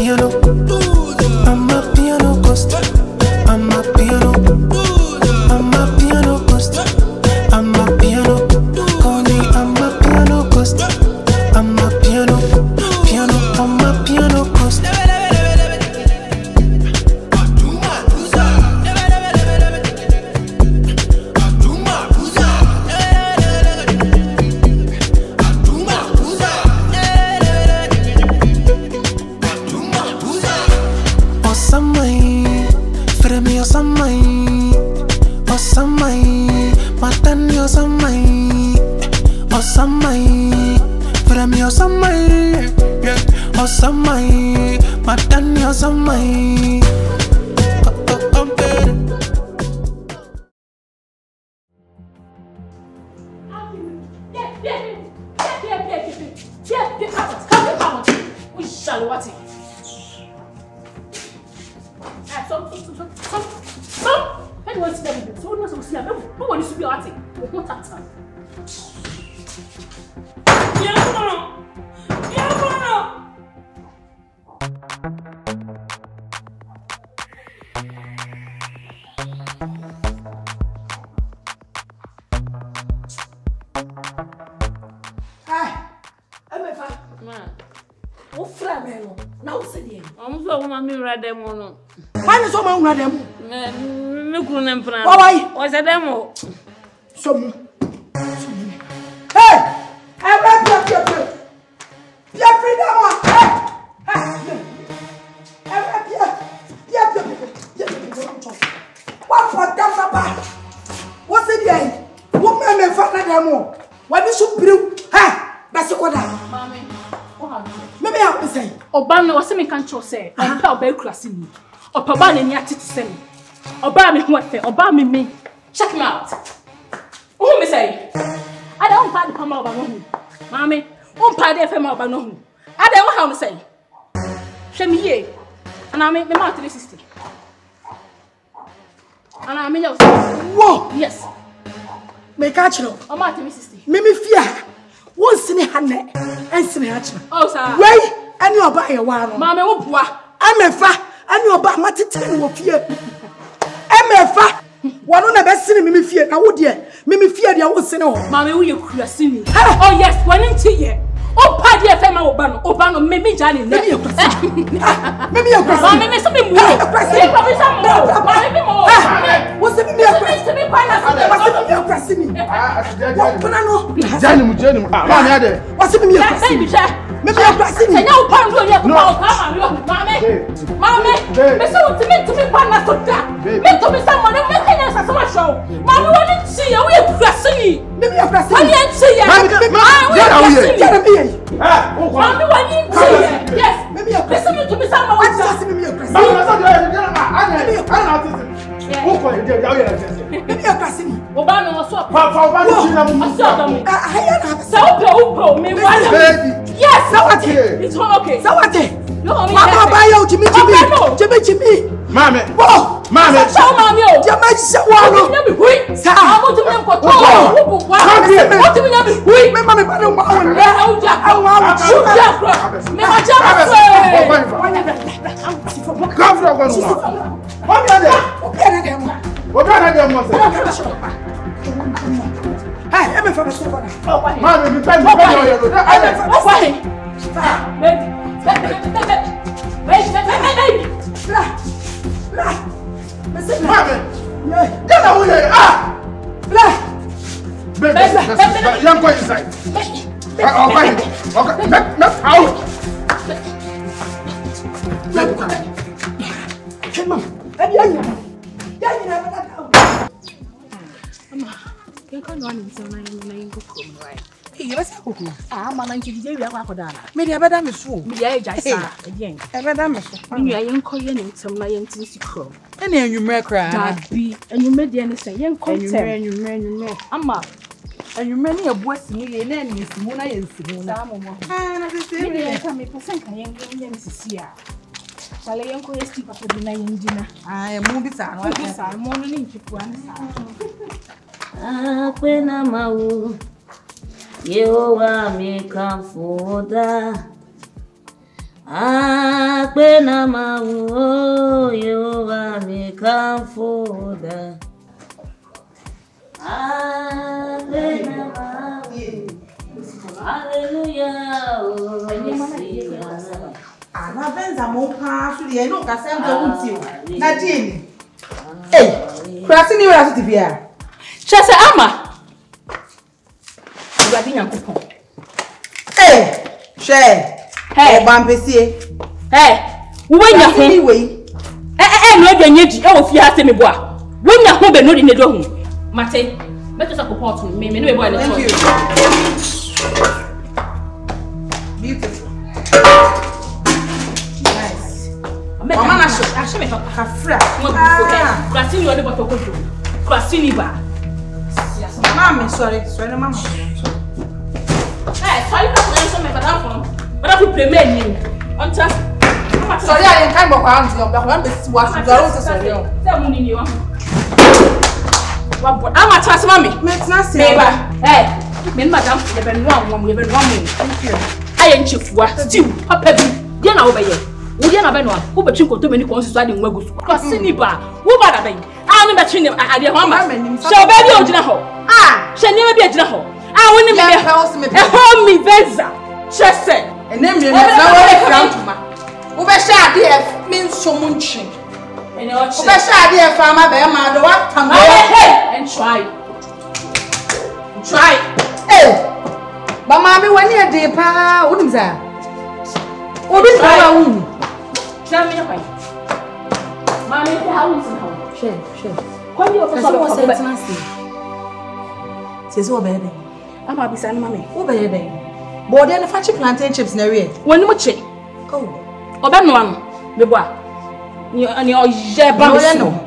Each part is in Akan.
piano. I'm a piano ghost. I'm a piano. I'm a piano ghost. I'm a piano. Call me, I'm a piano ghost. I'm a piano. Piano, I'm a piano ghost. Say, I'm proud of Classy. Or Pabana and Yati to send. Or buy me what they or buy me. Check him out. Oh, me say, I don't buy the palm over no. Mammy, won't buy the FM over no. I don't know how to say. Show me ye. And I make the mouth to the sister. And I mean, whoa, yes. Make a chill. I'm out to the sister. Mimi fear. Once in a hand and see me. Oh, sir. Wait. And you buy a one. Mamma, I'm a fa, and you buy my tea of fear. I'm a fa. One of the best in me fear. I would dear. Mimi fear the old sinner. Mamma, will you see me? Oh, yes, 1 inch here. Oh, Paddy FM Obano, maybe Johnny. Maybe you're maybe you're maybe something more. What's the mere question? What's the mere maybe I'm pressing you. No, pound on your mouth. Mamma, so to me, partner to that. Make to me someone who making us a show. Mamma, what did see you? We're pressing you. Maybe I'm pressing you. I didn't see you. Mamma, what didn't see you? Yes, maybe you're pressing to me someone. What's just me? You're pressing. Maybe you're pressing me. Obama was so yes, it's okay. So what? Mama, buy you Jimmy. Mama, Mama, show Mammy. Jamaica, what to and you many a boss me and then Miss Mona and Simona. While I am going to sleep after dinner in dinner. I am moving some morning to one. When I'm out, Yeboah me come for that. Bena Mawo, Yeboah, me come for the. Hallelujah. Na Venza mo pa so de no ka sem to wuti o. Na die ni. Eh, krasi ni wala so bia. Chese ama. Ibadi Nyankopon. Eh, she. Hey, Obampesie. Hey, wo nya ho. Ni we. No de nyeji e wo fi ha se me bo a. Wo nya ho be no de ne do hu. Mate, beto sa support me no be boy le to. Thank you. Beautiful. Nice. Mama na show. Ashe me fa Kafra. mo bu ko he. Krasi ni o de boto ko do. Krasi ni ba. Mama, sorry no mama. Eh, sorry for so me fa da fun. But I play me ni. On ta. Sorry, I ain't kind of auntie. I'm going to see what you're sorry. Tell me you want. What I'm at mommy. Make not say. Hey, me madam, you been one. Thank you. I ain't chief wa. Still, papa bi. Dia na obeye. Wo dia na be no a. Wo betwin koto mani kon so ade nwagu so. Kwasi ni ba. Wo ba da ben. Ah no betwin dem ade ho ama. She oba bi ogina ho. Ah, she ni bi agina ho. Ah wo ni me. E ho mi Venza. Chese. Enem me na wo from tuma. Wo be sha ade me nso mu ntwe. Ene o che. Wo be sha ade fa ma be ma do what tam. Hey, and try. Try. Eh. Ba ma me wani ade pa, wo nim za. Obi try wu. Tell me why. Mommy, how is it? She. When you Kasi wo se tenase. Se so baby. I'm abi san mommy. Wo be be. Bo de na fachi plantain chips na we. When mu che. Oh. Oba no ano. Bebo a. Ni o je ba mi no.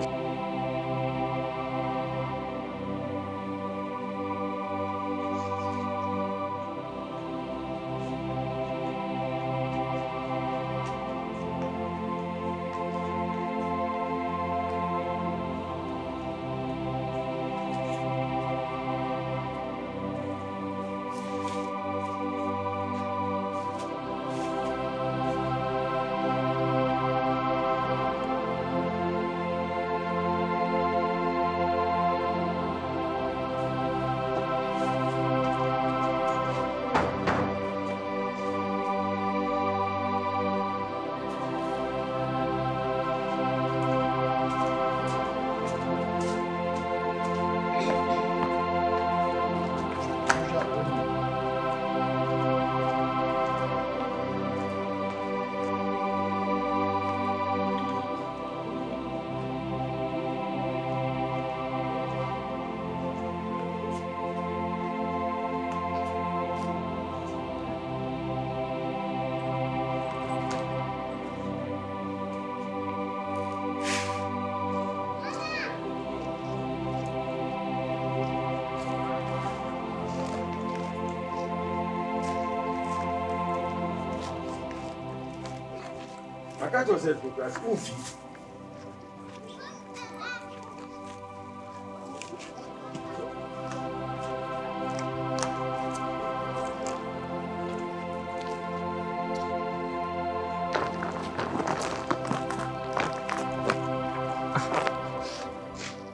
I can't just say because Ufi.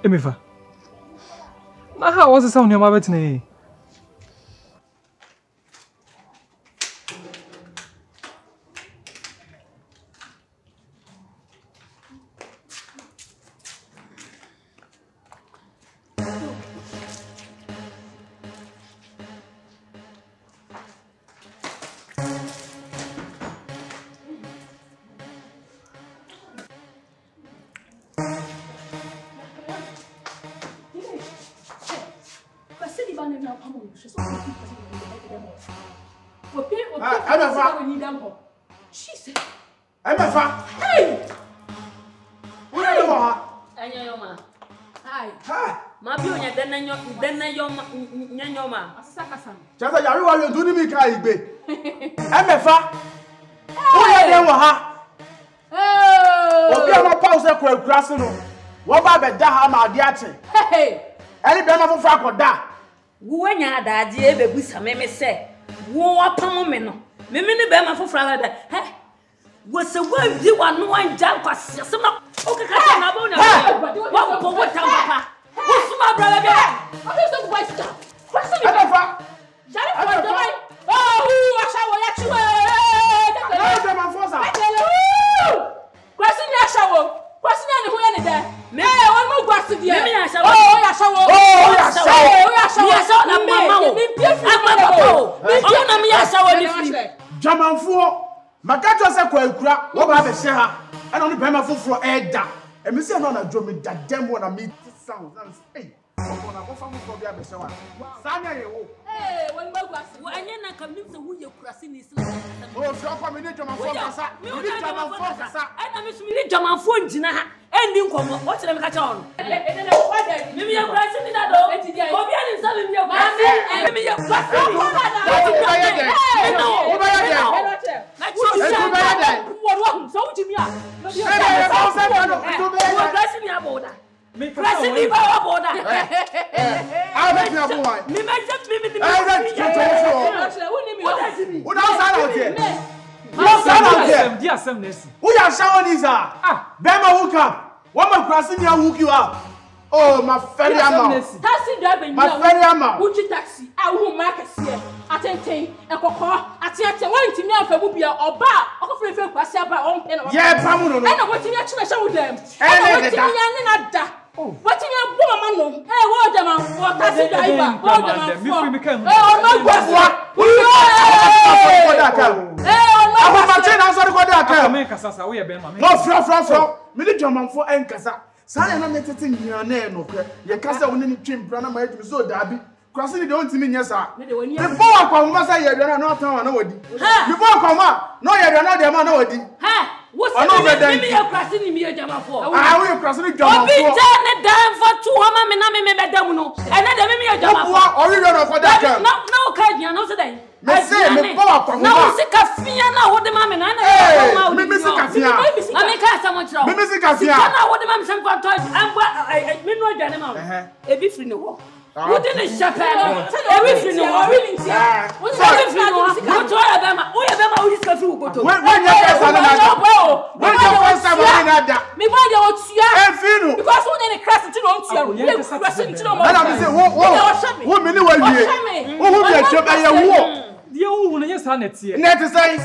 Emifa. Na how was the sound your mama tonight? Chasa yari wa yo duni mi ka igbe. Emefa. O ye den wo ha. Obi ama pause ko akurase no. Wo ba be da ha ma ade ate. Eni be ma fofu akoda. Wo anya adaade e bebu sameme se. Wo apam me no. Meme ne be ma fofu ada. Was a word you are no one jump as some okay, what papa? What's my brother? What is the question? What's the papa? Oh, I shall let you. Question, I shall. Question, who any there? Nay, one more question. Oh, I shall. Makato se kwa ekura wo ba be hye ha e no be ma foforo eda e me se no na dwo me dadam wo na me sound na say wo na wo fa mo bia be hye wa sanya ye wo won magwasi wo anya na kam nim se hu ye kurase ni sila o so kwa me ni dwamanfo kasa ni dwamanfo kasa na me sumi ni dwamanfo njina ha endi nkomo wo kire me ka che ono mimi ye kurase ni dado obi ani sa mimi ye kurase mimi ye kurase oh, my ferry amount. Taxi driver, my ferry amount. Uchi taxi. I will mark a seer. Attend, a cocoa. Attend, one to me and Fabubia or bar. Or for a question by own pen. Yeah, Pamuno. I know what you actually show them. And what in your woman? Hey, what them? What taxi driver? What them? Oh, no, Sana na metete nyane no kre ye kasa woni ni twempra na ma adwumi so daabi kwase ni de ontimi nyesa me bo akwa sa ye dwana na otan na wadi me bo akwa ma no ye dwana de ma na wadi ha wo se me ye kwase ni me ye jamafo ah wo ye kwase ni jamafo obi jane dan for 2 hama me na me bedam no ene de me ye jamafo wo ori we no ko da ka na o ka dia no se dan me se me bo akwa ma na o se ka fia na wo de ma me na na ma me se ka fia na me ka sa mo chiro me se ka fia na wo de ma me se kwa to amba me no dwane ma ebi firi ne ho wo de ne shapelo ebi firi ne ho really ntia wo se ebi firi ne ho wo to ya be ma wo iska firi wo goto when you first time na when you first time na da me bo de wo tua e finu because wo de ne crash ti no ntia wo crash ti no mo na me say wo me ni wa wie wo hu bi atwa ba ye wo die wo na yesa netie net say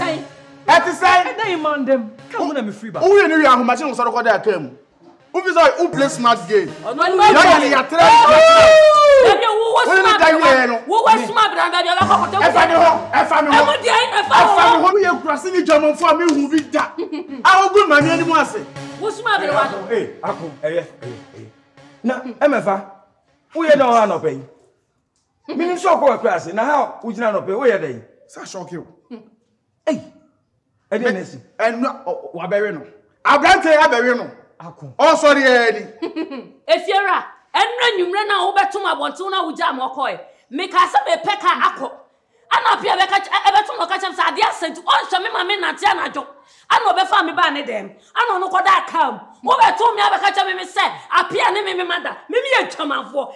and then man them come na me free ba wo ye ni wi ahoma che wo so record akam wo bi say who play smart game ya tra Ebi wo smart wo smart branda de la ko e fa me ho wo ye kurase ni jamanfo a me hu bi da a ogu mani ani mu ase wo smart branda ako na emefa wo ye don ha no pe mini so ko kurase na ha wo gina no pe wo ye dey sa shock you edi nesi en wa bewe no abrante ya bewe no ako oh sorry edi efiera enra nwumre na wo betum abonto na wo jam okoe me ka se be peka akọ ana pia be ka ebetum no ka chem sa ade asent on hwe me ma me nate anajo ana obefa me ba ne dem ana no koda akam wo betum me abeka chem me se apia ne me mada me ye twamafo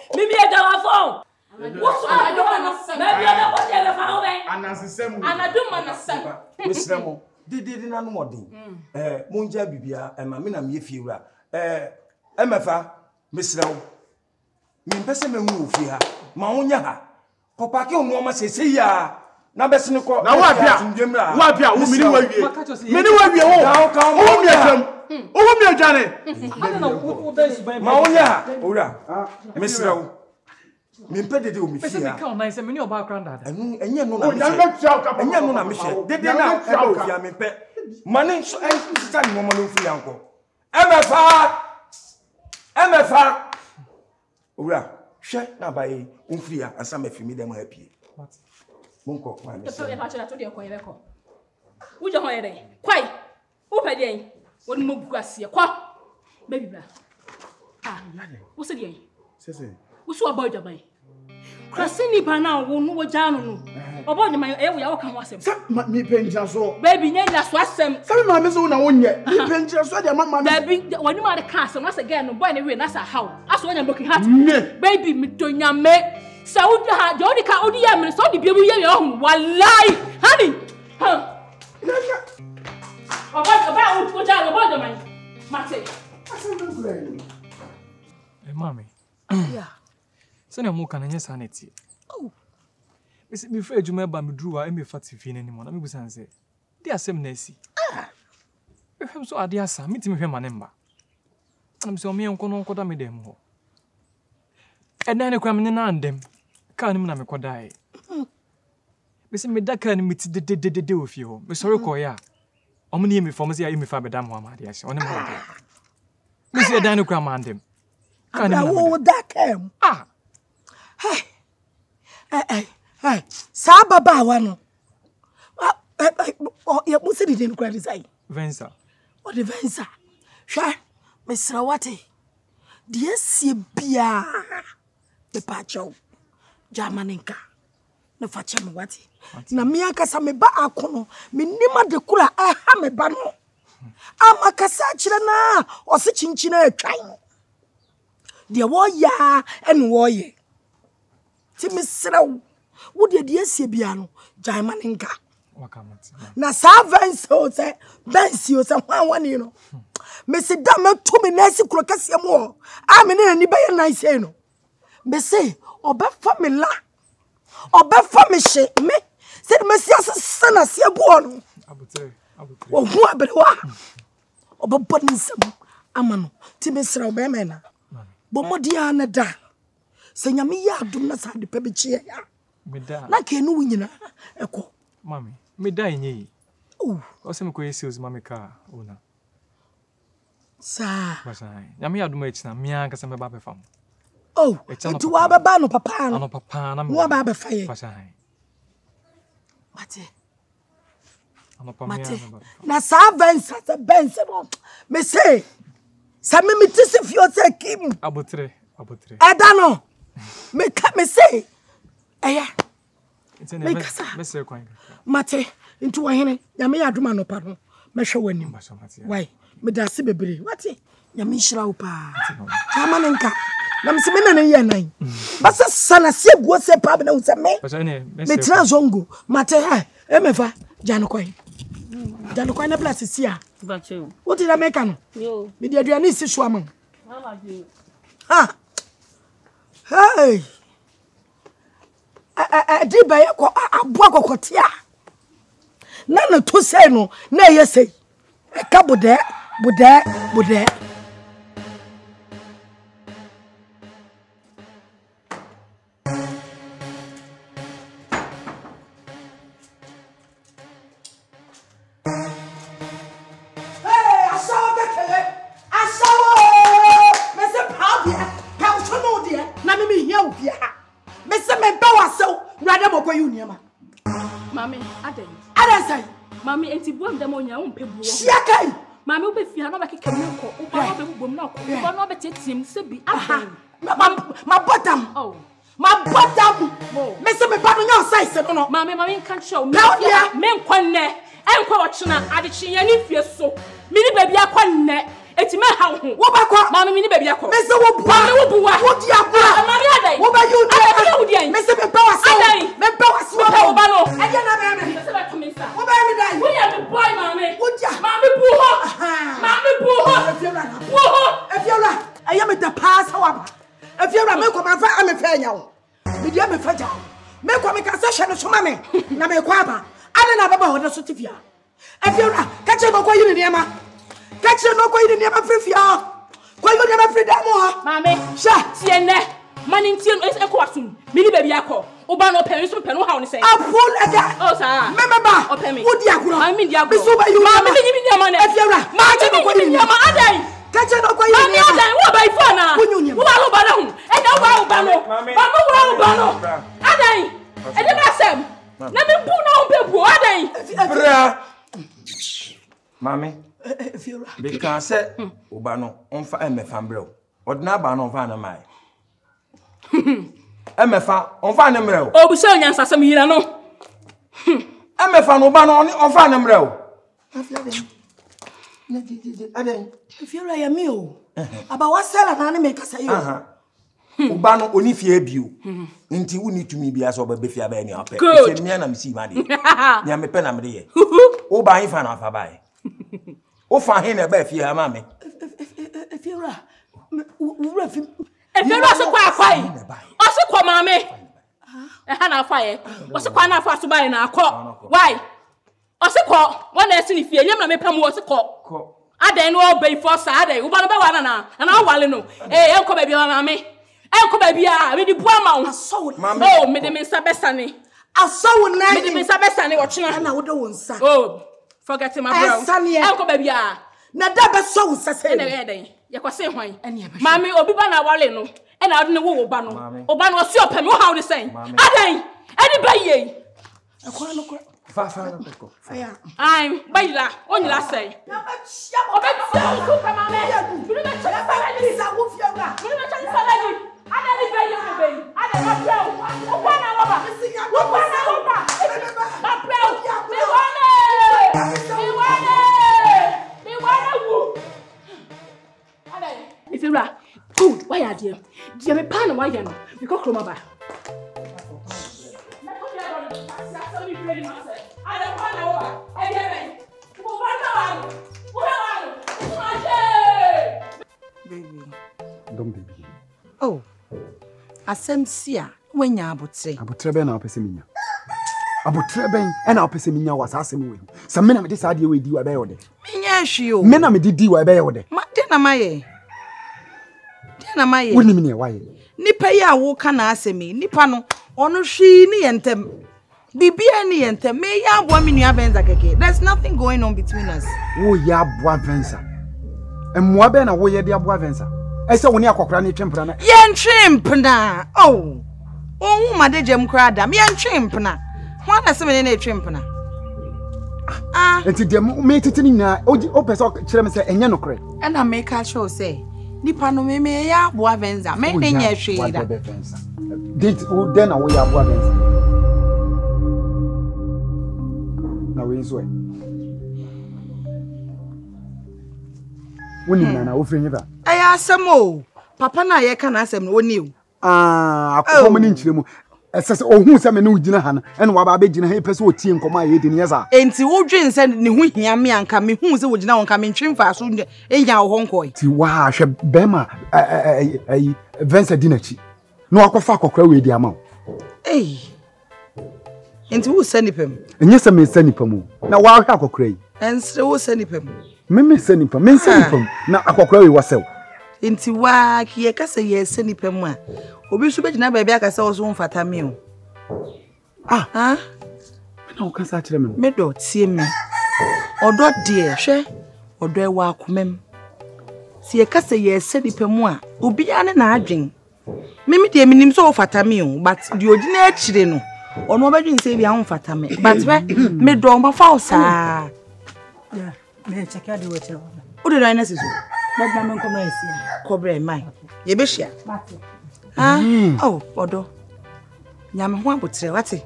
wo so ajo na sem na bia na ko de fa wo ben anasesem anadum na sem mesremo didi na no modin monja bibia ma me na me fie wura emefa mesrewo mi pese me hu ofie ha ma wonya ha papa ke onu ma sese ya na besene ko na wa bia wo mini wa wie wo wo mi atam wo mi adwane ma wonya ha owura mesrewo mi pede de o mi fie ha ka ona se meni oba kranda da enu enye no na me hye dede na e ba ofie mi pe mane so en sita ni mo ma no ofie anko emefa owura hwe na bae unfiri a ansa ma fimi dem happy monko kwa me so e pa chela to de ko ye ko ujo ho ye dey kwai u pe dey won mo guase kwa baby bra wo se dey sese wo so about jaban krasini ba na wo no wo janu no obo nyama e wo ya wo kan wasem sa mi penja so baby nya so asem sa mi ma me so na wonye mi penja so de mama baby wani ma de kan asem na se girl no boy na we na sa how aso nya broken heart baby mi to nyame sa wo ha de odi ka odi ya me so de biemu ye ye ho wallahi honey Mommy. Yeah. Send your more can sanity. Oh. Miss me afraid you remember me drew a me fatty fin anymore. I mean, we say, dear Sam Nessie. Ah. If I'm so dear Sam, meet me here, my number. I'm so me uncle no me them. And then a criminal and them. Can't even make die. Miss me that can meet the day with you. Miss Rocoya. Omni me from me for Madame Mamma, yes, on the Miss Danogram and them. Can't know that came. Ah. Hey, Sababa one. You must say it in credit. Venza. What the Venza? Sure, Miss Rawati. Dear Sibia. The Pacho. Jamaninka. No facham wati. Na miaka sa me ba akono. Me nima de kula aha me ba no. Ama kasa chire na ose chinchina atwan. De wo ya enu wo ye. Ti me sraw. Wo de Sibia no jamaninka. Na servants o se bensi o se hwan no. Me se da me to me na si kuro kase mo. A me ne ni ba ye nan sei no. Me say obefa me la. Obefa me she me. Say me si asana si abuo no. Abutere. Wo hu aberewa. Obebɔ nsam amano. Ti me sra obeme na. Bo modia na da. Se nyame ya adum na sa de pa be chie ya. Me da. Na ke no wunyina ekɔ. Mami, me da enye. Oh, o se me ko yesios mami ka ona. Sa. Basai. Nyame ya adum echi na me aka se me ba be fam. Oh, tu wa baba no papa no. Ano papa na me. Wo ba be fa ye. Basai. Mate. Ano papa me. Na sa Venza se Venza no. Me say. Sa me tisi fio se kim. Abotre. Eda no. Me ka me say. Eya. Me kasa. Me say kwan. Mate, into wa hene. Ya me aduma no pa no. Me hwe wanim. Why? Me da se bebre. Wati? Ya me hira wo pa. Chama nenka. Na me se me na ye nan. Basa sana se guo se pa be na unse me. Me tra zongo. Mate ha. Emefa. Janokoi. Janokoi na place sia. Bacho. What did I make an? Yo. Me dia aduane si so amon. Ha. Hey. Di ba ye ko aboa kokotia. Na na to say no, na ye say. E ka bude. Mami, Aden say. Mami, enti buam dem onya wo mpebuo. Shiakai. Mami wo be fia na ba keke me ko. Wo ba be bom na ko. Wo no be tetim se bi. Aden. Ma bottom. Oh. Ma bottom. Me se me ba no nya size no no. Mami nkan show. Me nkwanne. Enkwa wo chena ade chinya ni fie so. Mi ni baby akwanne. Eti me ha ho. Wo ba kwa. Mami mi ni baby akọ. Me se wo bua. Mami wo bua. Wo di akwa. Mami Aden. Wo ba you dey. Me se me ba wa so. Aden. Me ba wa so. Wo ba no. Aden na be me. Me se ba to me sa. Wo ba mi dai. Wo ya me boy mami. Wo dia. Mami bu ho. Mami bu ho. Wo ho. Efiora. Aya me da pass how aba. Efiora me ko ma fa am fa nya wo. Me dia me fa ja. Me ko me ka se hye no so ma me. Na me kwa aba. Ade na baba ho da so tifia. Efiora, ka che no ko yiri ne ma. Catch no ko yiri ne ma frifia. Ko yiri ne ma frida mo. Mami, sha, tie ne. Mani tie no e ko asum. Mi ni baby akọ. Oba no pen so pen no ha no say. Apol aga. Oh sa. Memeba. Opemi. Wo di agro. Mami di agro. Bisu ba yu. Mami ni mi ni ma na. Efiora. Ma je no ko yiri ne ma Aden. Catch no ko yiri ne ma. Mami Aden, wo ba ifo na. Wo ba lo ba na hu. E da wo ba no. Mami wo ba no. Aden. E de na sem. Na me bu na on bebu Aden. Bra. Mami. Efiora. Because say oba no onfa emefa mbrɛ o. Odna ba no onfa na mai. Emefa onfa na mbrɛ o. Obuso onyansa sam yira no. Emefa no oba no onfa na mbrɛ o. Aden. Efiora ya mi o. Aba wasela na ne me kasa yo. Oba no oni fie bio. Nti woni tumi bia so oba be fie ba ni apɛ. Se me na me si ma de. Nya me pɛ na me de ye. Oba hin fa na fa bae. O fa hin na ba fie ha ma me. Efiura. Ura fi. Efiura so kwa akwai. O se kwa ma me. Ha na afa ye. O se kwa na afa so bai na akọ. Why? O se kwa wona esi ni fie nyam na me pam o se kọ. Adan no obey for sa adan. Wo ba no be wa na wale no. Enko ba bia ma me. Enko ba bia me di bua ma wo. Oh, me de me nsa besane. Asawo na. Me de me nsa besane wo twena. Na wo de wo nsa. Oh, forget my bro. Enko ba bia. Na da be so wo sase. Na edan. Ye kwase hwan. Mami obi ba na wale no. E na ade ne wo ba no. Oba no osi opam wo how de sen. Adan. Eni ba ye. Ekwa no kwa. Fa no ko. Aya. Ai, ba yila. Onyila sen. Na ba chia mo. Oba chia wo ko ma me. Bulu me chia fa ni sa wo fiura. Bulu me chia fa ni. Ada ni ba ye mo be. Ada ba pre o. O kwa na wo ba. Wo kwa na wo ba. Ba pre o. Mi wane. Mi wane. Mi wane wo. Ada. Ifura. Good. Why are you? Dia me pa na why you no. We go kroma ba. Baby. Don't baby. Oh. Asem sia wenya abotre. Abotre ben na opese minya. Abotre ben e na opese minya wasa asem we. Sa me na me de sa de we di wa be yode. Minya hwe o. Me na me di wa be yode. Ma de na maye. De na maye. Woni me ne waye. Nipa ya wo ka na asemi. Nipa no ono hwi ni yentem. Bibia ni yentem. Me ya abo me nua Venza keke. There's nothing going on between us. Wo ya abo Venza. Emmoa be na wo ye de abo Venza. Ese woni akokora ne twempra na. Ye ntwempna. Oh. Ohu madejem kra da. Me ntwempna. Ho na se me ne twempna. Ah. Enti de me titini na o pese kire me se enye nokre. E na make a show say nipa no me ya abo Venza. Me ne nya hwe da. Date o den na wo ya abo Venza. Na we so e. Woni na wo frenye ba. Aya asemo. Papa na ye ka na asem no oni o. Akoko me nchire mu. Esese ohun se me ne ugina ha na. Ene wa ba be gina ha epese otie nkoma ye de ne yesa. Enti wo dwen se ne hu hia me anka me hu se wo gina wonka me ntwemfa so enya wo honkoi. Ti wa hwe bema Venza dinachi. No akofa akokora we di ama. Enti wo sanipem. Enye se me sanipem o. Na wa hwe akokora yi. Ensre wo sanipem. Me sanipem, me sanipem. Na akokora we wasew. Enti wa kiye kase ye sanipem a. Obi so begina ba bia kase wo so mfata me o. Me na o kan sa kire me. Me do tie me. Odo de hwe. Odo e wa akomem. Si ye kase ye sanipem a, obi ane na adwen. Mimi de minim so fata me o, but di ogina akire no. Ono obadwen se bia ho fata me. But me do mba fa osa. Yeah, me check out the water. Wo de na seso. Let na men come here. Kobre mai. Ye be hia. Oh, odo. Nyame ho abotre wate.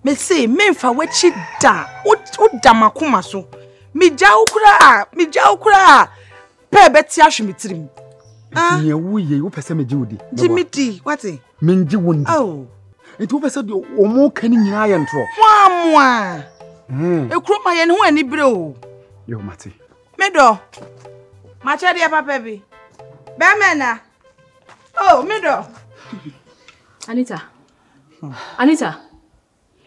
Me say memfa wachi da. O da makoma so. Me ja ukura. Pe beti ahwemitirim. Ye wuye wo pese me ji wodi. Jimiti, wate? Menji wondi. Oh. Enti wo pese de o mo kan nyina ye ntro. Wa. Ekroma ye ne ho ani bre o. Yo mate. Medo. Macha de papa bi. Be mena. Oh, medo. Anita.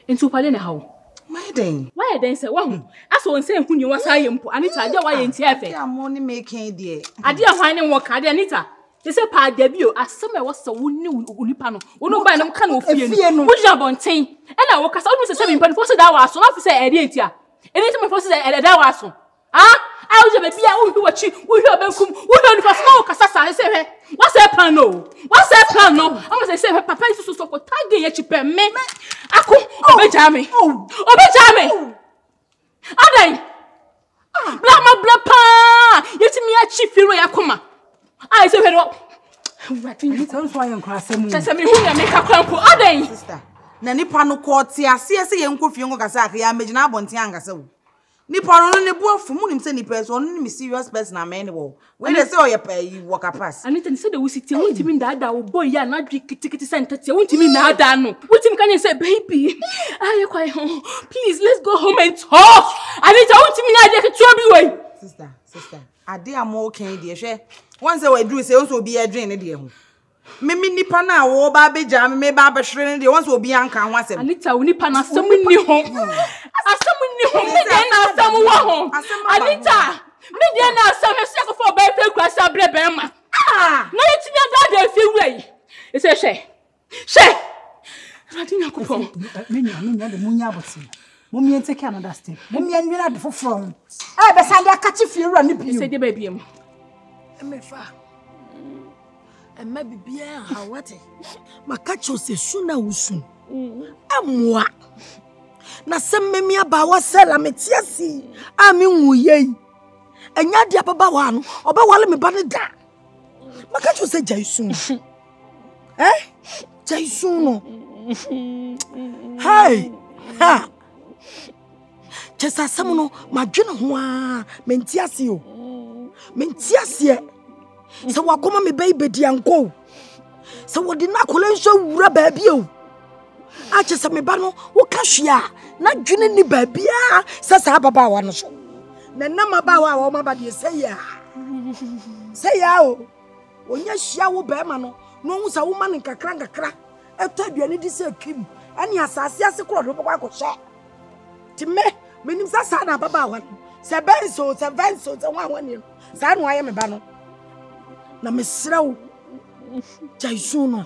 Into pale ne hawo. My den. Why den say wahu? Aso won say hunyi wasa yempo. Anita ade why enti efe. Ya mo ni making there. Ade ahwan ne wo ka ade Anita. They say pa da bio asem e wasa woni onipa no. Wono ba nam ka na ofie no. Wo ja bonten. E na wo kasa wo say me mpa force da wa so. Na fi say ade entia. Eni say me force da wa so. I was a bia wo hwachi wo hwa bankum wo hwa ni fasa wo kasa sa say he what's that plan no I was say papa is so ko tag ye chipe me ako obeja me adan bla pa yeti me achi firo yakoma I say he no Rati tell so yan kwase mu say me hu ya make akwanko adan sister na nipa no ko te ase ye nko fie nko kasa aka ya megina abonte angasa wo Nipa no ne boafu mu nim say nipa so no me serious person amen wo. We dey say you work a pass. Anita say the we sit here won't mean that wo boy ya na dwi kitikiti center here won't mean na da no. Won't can you say baby? Are you quiet home? Please let's go home and talk. Anita won't mean na dey trouble way. Sister. Ade am okay dey hwe. Once we do say once obi adwen ne dey ho. Me nipa na wo ba beja me ba behwere ne dey once obi anka ho asem. Anita wo nipa na asem ni ho. Asem ni ho. Me dey na asem wo ho. Anita, me dey na asem se ko for ba fe kwasa bre be ma. Na yetimi da fe wei. E say she. Radina ko pon. Me nya de munya aboti. Mo mi take another step. Mo mi anwira de foforo. Eh be sande akachi fie wura ne bi. Say dey ba biem. Emefa. Emma bibia hawate. Makacho se suna usun. Amwa. Na semmemi aba wa sela metiasi. Ami nwuye. Enya dia baba wa no, oba wale me ba ne da. Makacho se jaisun. Jaisun no. Hey. Ha. Chesa samu no madwene ho a mentiasi o. Mentiasi e. Se wakoma me baby di anko. Se wodi na kolenso wura baabi o. A chese me ba no wo ka hwea na dwene ni baabi a se sa baba wa no so. Na ma ba wa wo ma ba de se ya. Se ya o. Onya hwea wo ba ma no. No hu sa wo ma ne kakra. Eto aduane di se kim. Ani asase ase kro do baba ko hye. Ti me nim sa na baba wa. Se benso se wa ni. Sa no aye me ba no. Na mesraw jaisu no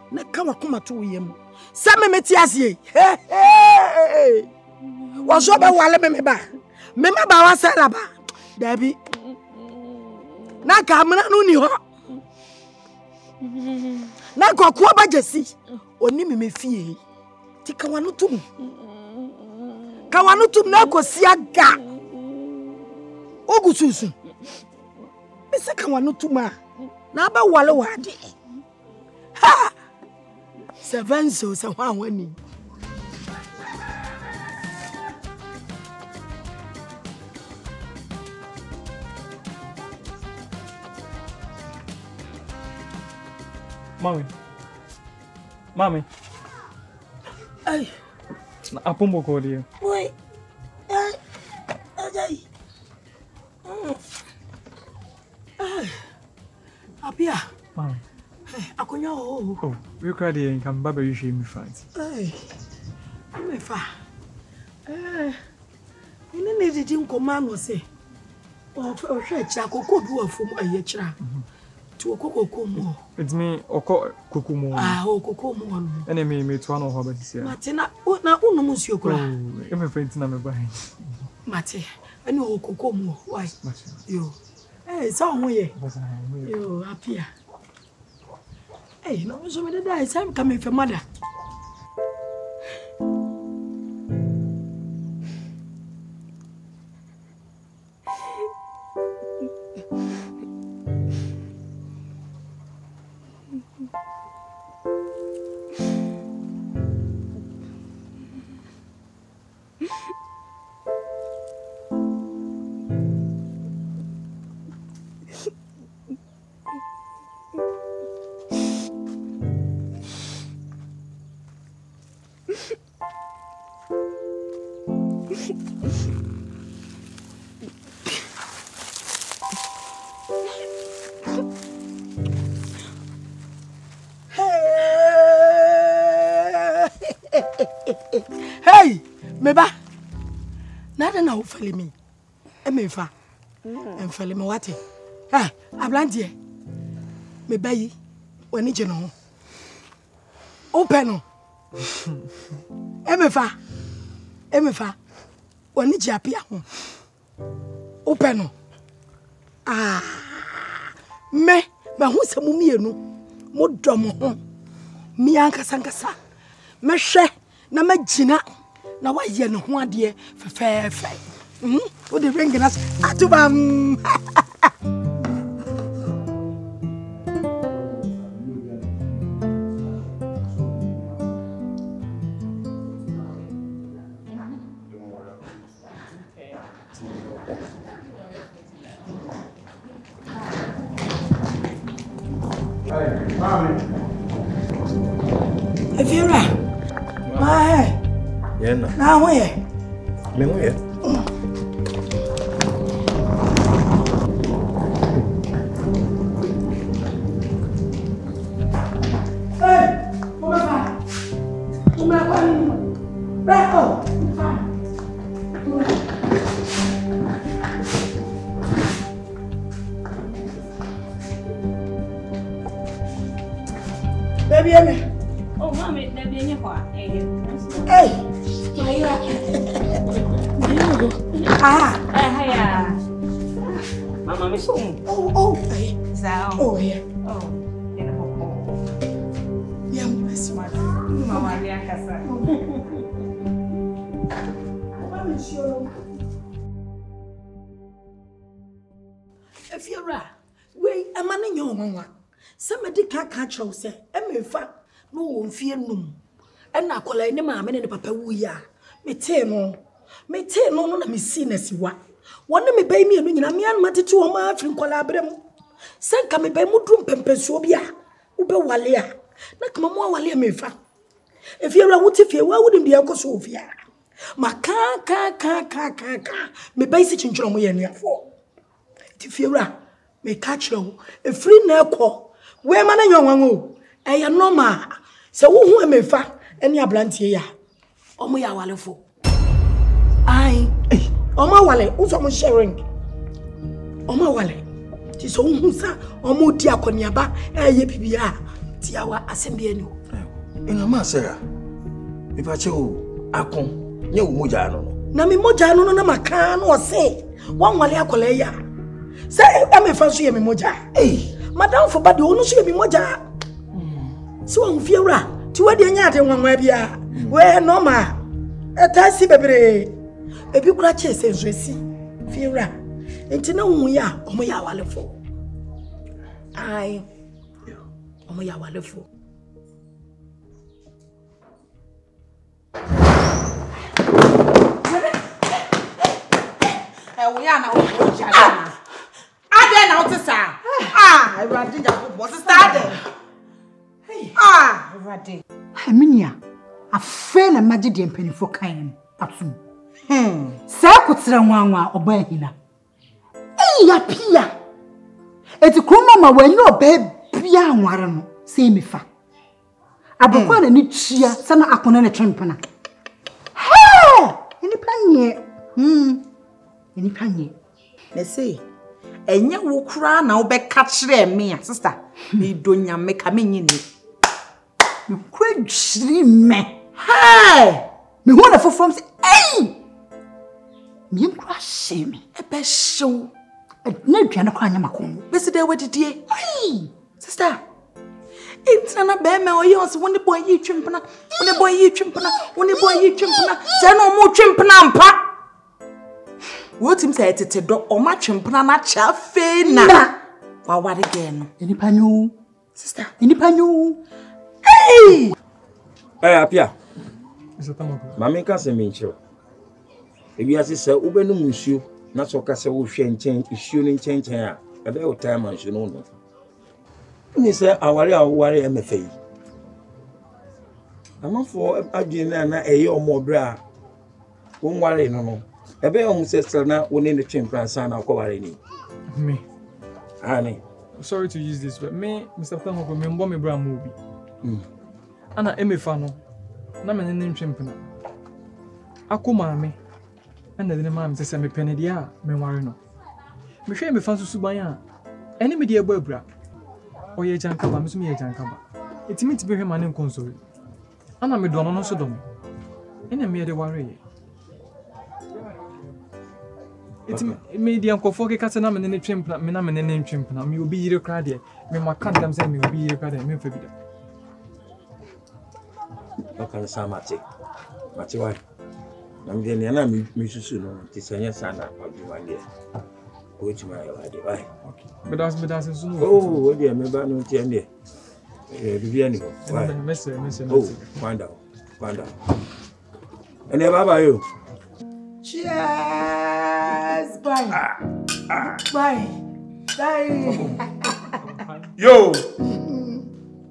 na kama kuma to yem sa me metiasie wo so be wale me ba wa sala ba dabi na ka amna no ni ho na kokko ba jesi oni me fie ti kawanu tum na ko siaga ogususu me se kawanu tuma na ba wale wade ha seven so se ho awani Mami ay na apombo ko dia oi ay Apia. Mami. Akonya o. Oh, we cried here and come baba you show me fight. Hey. Me fa. Ine ne didi nkoma no se. O hwe kira kokko bi wa fom aye kira. Ti okoko mu. It's me oko kokumu. Okoko mu no. Ene me to no ho ba disia. Mate na unum nsuo kura. Oh, e me friend na me ba. Mate. Ene okoko mu. Why? Mate. Yo. Hey, so who ye? Yo, Apia. Hey, no so me dey time coming for mother. Hey, meba. Nada na ufali mi. Emefa. Enfali me wate. Ah, ablantie. Meba yi. Wani je no. Open no. Emefa. Wani je apia ho. Open no. Ah. Me hu se mu mienu. Mo dom ho. Mi ankasa. Me hwe na magina na waye ne ho ade fefefe o de ring na atubam If you're right, my now where? Me Baby, oh, mommy, there be any part. Hey, Mama, me soon. Oh, yeah. Oh, Yeah, bless my Mama, dear Cassa. If you're right, wait, a man in your one. Somebody can't catch you, say, and me fa no one fear no. And I call any mamma and papa we are. Me tell no, me seen as you are. One me pay me and I'm young matter to a man from Colabrem. Send come by Mudrum Pempesobia, Ube Walia. Nak Mamma Walia me fa. If you're a wood, if you wouldn't be Uncle Sophia. Ma ka me basic in John Way and your four. If you're right, me catch you a free nail. Where man and young one, I no ma. So who am I fa? Any a blunt here? Oh, my walleful. Aye, oh, my wallet, who's almost sharing? Oh, my wallet. Tis who, sir, or more diaconiaba, eh, pia, tiawa assembliano. In a master. If I show Akon, no Mujano. Nami Mojano, no macan or say, one wale acolea. Say, I'm a fancy me moja. Eh. Madame for bad, you no see me moja. So I'm Fiora, to where the yard one may be. Where no ma. A taxi baby. A few crutches and dressy. Fiora. And to know we are, oh my wonderful. I, oh my wonderful. We are now. I don't know, sir. I rather was started. Ready. Heminia, a friend and magic and penny for kind. Patsum. Sakutra Wanga or Bahina. Hey, Pia. It's a crumma when you obey Pia Warren, say me fa. I don't want any cheer, son of Akon Champana. Hey, any panye. Any panye. Let's see. And you will cry now back catch me, sister. Me don't ya make a minion. You quite slim me. Hey! Me wonderful from hey! Me crush me. A best show. A no piano crying my home. Bessie, there what did ye? Hey! Sister. It's an abeme or yours when the boy you chimpana, when the boy you chimpana, when the boy you chimpana, say no more chimpana, pa. What him say it's a dog or my chimpana, not chaffina. Well, what again? Any panu, sister, any panu. Hey! Hey, Apia. Mammy can't say me, chill. If you as say, Ubenu Monsieur, not so cast a change, is shooting change here. About time I should know. He said, I worry MFA. I'm not for Argentina, a or more bra. Won't worry no. A bear almost says, now, when in the chimpan, son, I'll cover any. Me. Annie. Sorry to use this, but me, Mr. Tamoko, remember me brand movie. Ana emefano na me nene ntwempena akoma me ana de ma me sese me pene dia me ware no me hwe me fa susuban a ene me de abura oye jankaba me so me ye jankaba etimi ti be hwe ma ne nkonsori ana me do no so do me ene me de ware ye etimi me de ankofo ke kase na me nene twempena me na me nene ntwempena me obi yire kra de me makadam se me obi yire kra de me fa bi da. Okay, Samati. Matiwai. I'm getting an army, Mrs. Suno, Tisania Sana, or do one year. Which my idea. Okay. But that's soon. Oh, dear, maybe I don't tell you. Viviani. Oh, find out. And then, Baba, you. Cheers! Bye. Bye. Yo!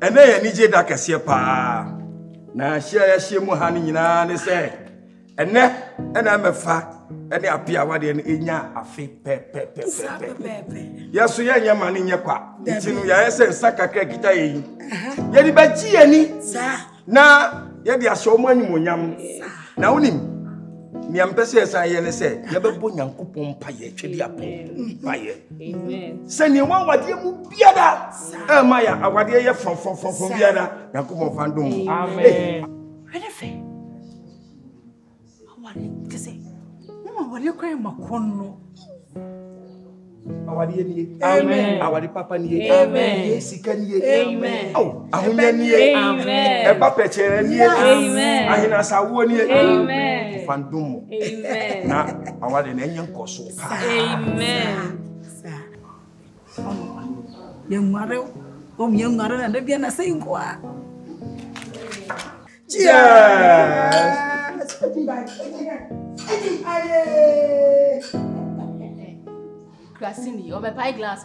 ene ye ni je da kese pa na hye mu ha ni nyina ne se ene ena mefa ene apia wade ne enya afi pe yeso ye nya mane nye kwa itinu ya ese nsaka ka kita yi ye di baji ani na ye di aso mu anyimonyam na wonim ni ampese esa ye ne se ye bebo nyankopon pa ye twedi apo pa ye amen se ni wa wade mu biada e ma ya awade ye fon biada nyankopon fandom amen ready fe awade kese mama wade kwan makono awade ni amen awade papa ni amen yesika ni amen oh ahonya ni amen eba peche ni amen ahina sawo ni amen fandom amen na awade na enye nkoso pa amen yengware o yengware na bia na sei kwa cheers Grassini, or my pie glass.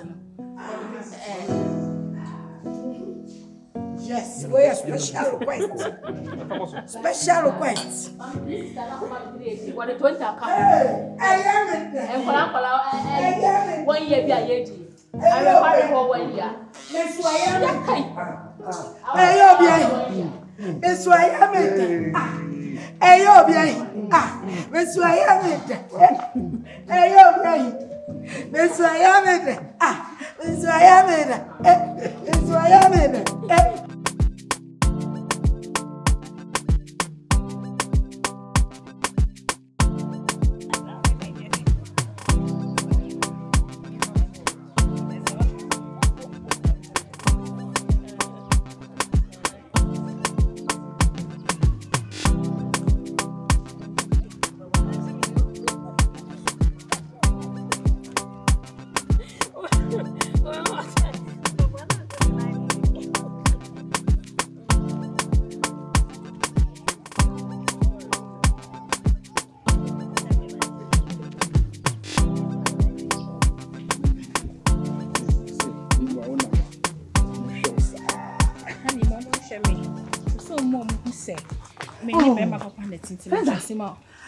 Yes, we are special request. Special request. What a 20 account. I am it. And for 1 year, be a year. I will for 1 year. That's why I am it. That's why I am it. Ayo bien. That's why I am it. Ayo bien. That's why I am it. That's why I am it. That's why I am it.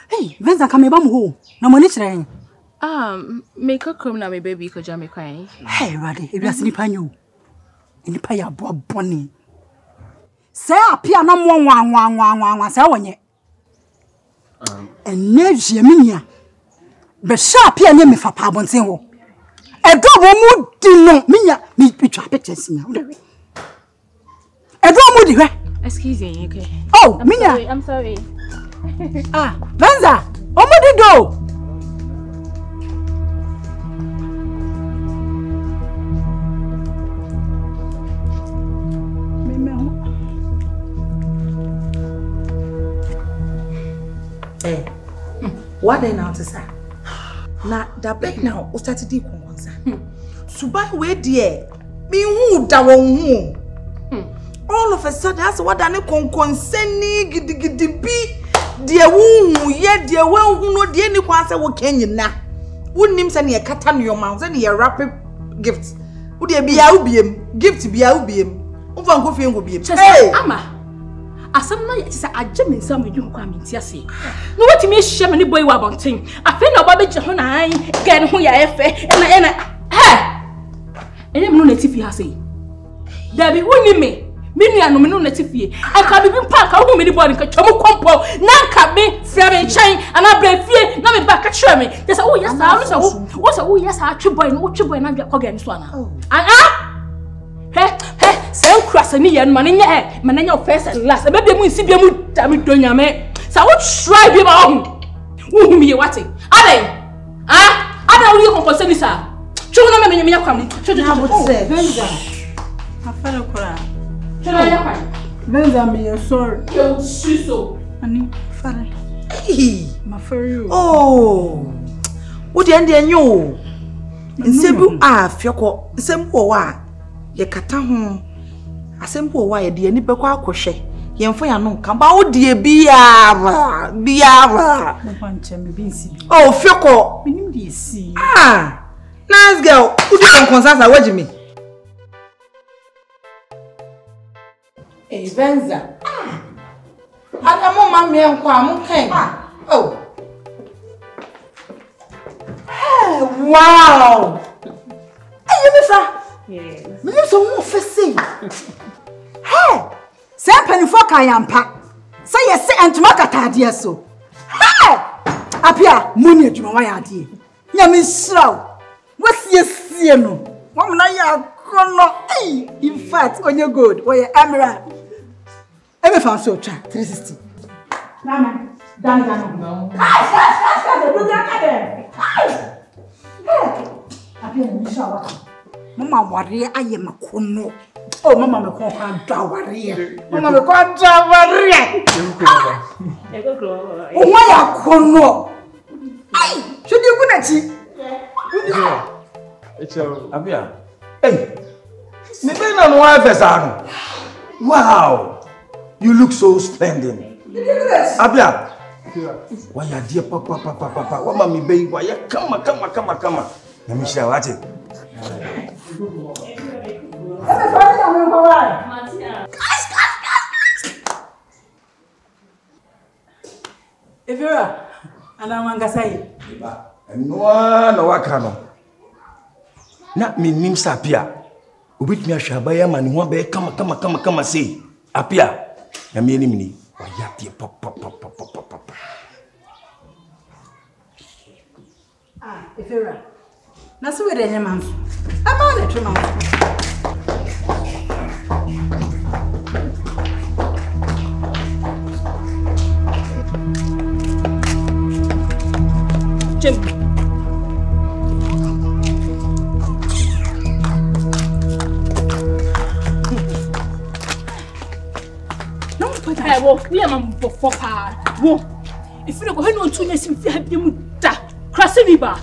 Hey, Venza come ba mu na mo ni kire Make a crumb na me baby ko jam me kwan. Hey, Rade, e wiase nipa nyu. Nipa ya bo boni. Se apia na mo nwa se wonye. Enne hie menia. Be sha apia ne me fa pa bonten ho. Edo bo mu di no menya me pitwa pictures na. Edo mu di hwe. Excuse me, okay. Oh, menya. I'm sorry. Venza, omudi do. What then now to say? Na da beg now o start di konkonsa. Suban we there. Me hu da won hu. All of a sudden that's what da ne konkonseni gidigidi bi de wu ye de wan hu no de ni kwan se wo kenyina. Wonnim se ne kata no ma se ne wrap gift. Wo de bia ubiem, gift bia ubiem. Wo fa nko fie ngo biem. Hey, ama. Asam na yeti se agye me nsam edwu kwa menti ase. No wati me hye me ne boy wa bonten. Afi na oba beje ho na an gan ho ya efe. Na ene me no na tifi ase. Dabi woni me nua no me no na tifi. Aka bibi mpa ka ho me ne boy nka twom kompo. Na nka me fra me nchen ana bra fie na me ba ka kire me. Just oh yes ah wo so wo yes ah twi boy no twi boy na bia ko gan so ana. Say cross ni yen man nye man nya first and last. Ebe bi mu nsi bi mu da mi do nyame. Sa wo try bi ba ho. Wo hu mi ye wate. Adai. Ada wo ye konkonse ni sa. Twu na me nya kwam. Twu Venza. Afara kora. Twu na ya kwam. Venza me you sorry. Yo shiso. Ani fara. Ma for you. Oh. Wo de ende enyo. Nsebu afioko. Nsembu wa ye kata ho. Asempo wa ye de ani be kwa akohwe yemfo ya no kan ba wo de biara mo panche me bi nsi oh fioko minim de si nice girl who do konkonsa wajimi Hey, Venza. I'm on my man, oh. Wow! Hey, yes. Me so more fussy. Hey! Say penny for Kayampa. Say yes, say and to make a tadia so. Hey! Apia, money to my idea. Yami slow. What's your no? Woman, I am in fact, on your good, where you're emerald. Ever found so track 360. Mama, down. Mama, warrior, I am a corner. Oh, Mama, me call her warrior. Mama, me call her warrior. Oh, why are corner? Should you go at it? It's Abia. Hey, wow, you look so splendid. Abia. Why you dear papa? What mommy baby? Why you come? Let me share what it. If you're and I'm going to say, no, I cannot. Not me, Nim Sapia. With me, I shall buy a man who will come, say, Apia. I'm your enemy. Why you dear papa? If you're not so, we're in a month. I'm on it, Jim. No, but I walk. We are for far. Whoa. If you go ahead on to us, if you have him that crossing river.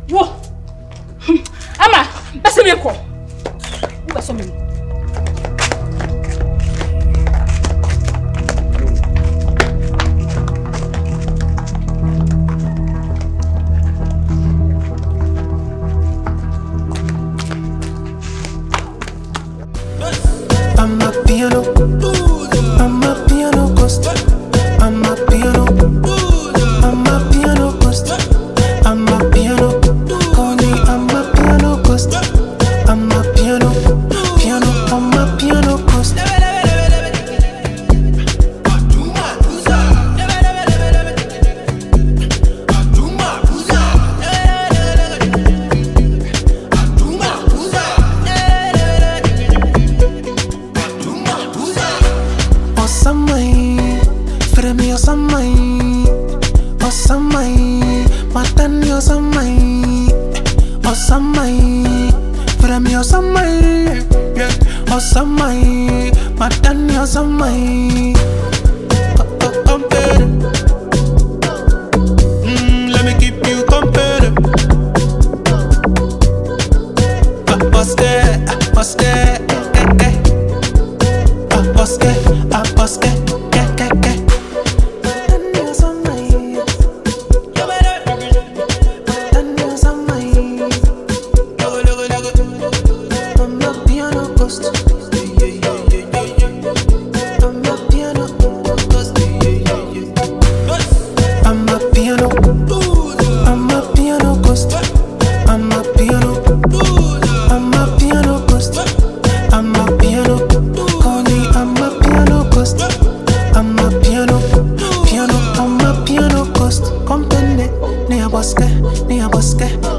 Whoa. Ama, that's a miracle. What's a miracle? I'm a piano ghost. I'm a piano ghost. I'm a piano. Call me, I'm a piano ghost. I'm a piano. I'm a piano ghost. Let me keep you company. Nia Bosque.